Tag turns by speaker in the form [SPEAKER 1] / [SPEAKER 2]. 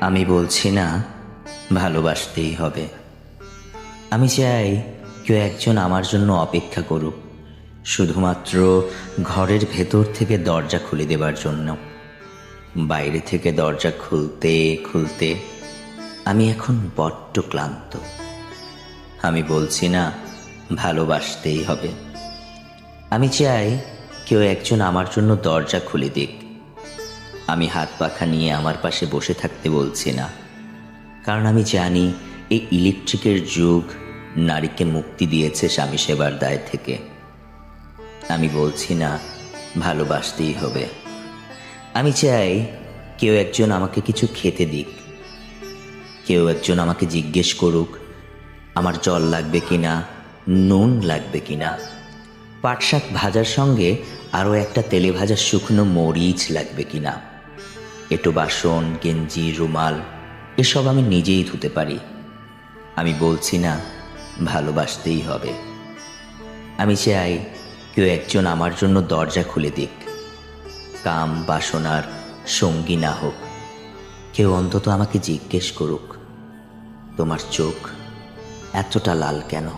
[SPEAKER 1] আমি বলছি না ভালোবাসতেই হবে। আমি চাই কেউ একজন আমার জন্য অপেক্ষা করুক, শুধুমাত্র ঘরের ভেতর থেকে দরজা খুলে দেবার জন্য। বাইরে থেকে দরজা খুলতে খুলতে আমি এখন বড্ড ক্লান্ত। আমি বলছি না ভালোবাসতেই হবে। আমি চাই কেউ একজন আমার জন্য দরজা খুলে দিক। আমি হাত পাখা নিয়ে আমার পাশে বসে থাকতে বলছি না, কারণ আমি জানি এই ইলেকট্রিকের যুগ নারীকে মুক্তি দিয়েছে স্বামী সেবার দায় থেকে। আমি বলছি না ভালোবাসতেই হবে। আমি চাই কেউ একজন আমাকে কিছু খেতে দিক। কেউ একজন আমাকে জিজ্ঞেস করুক আমার জল লাগবে কিনা, নুন লাগবে কিনা, পাটশাক ভাজার সঙ্গে আরও একটা তেলে ভাজা শুকনো মরিচ লাগবে কিনা। এটো বাসন, গেঞ্জি, রুমাল এসব আমি নিজেই ধুতে পারি। আমি বলছি না ভালোবাসতেই হবে। আমি চাই কেউ একজন আমার জন্য দরজা খুলে দিক। কাম বাসনার সঙ্গী না হোক, কেউ অন্তত আমাকে জিজ্ঞেস করুক তোমার চোখ এতটা লাল কেন।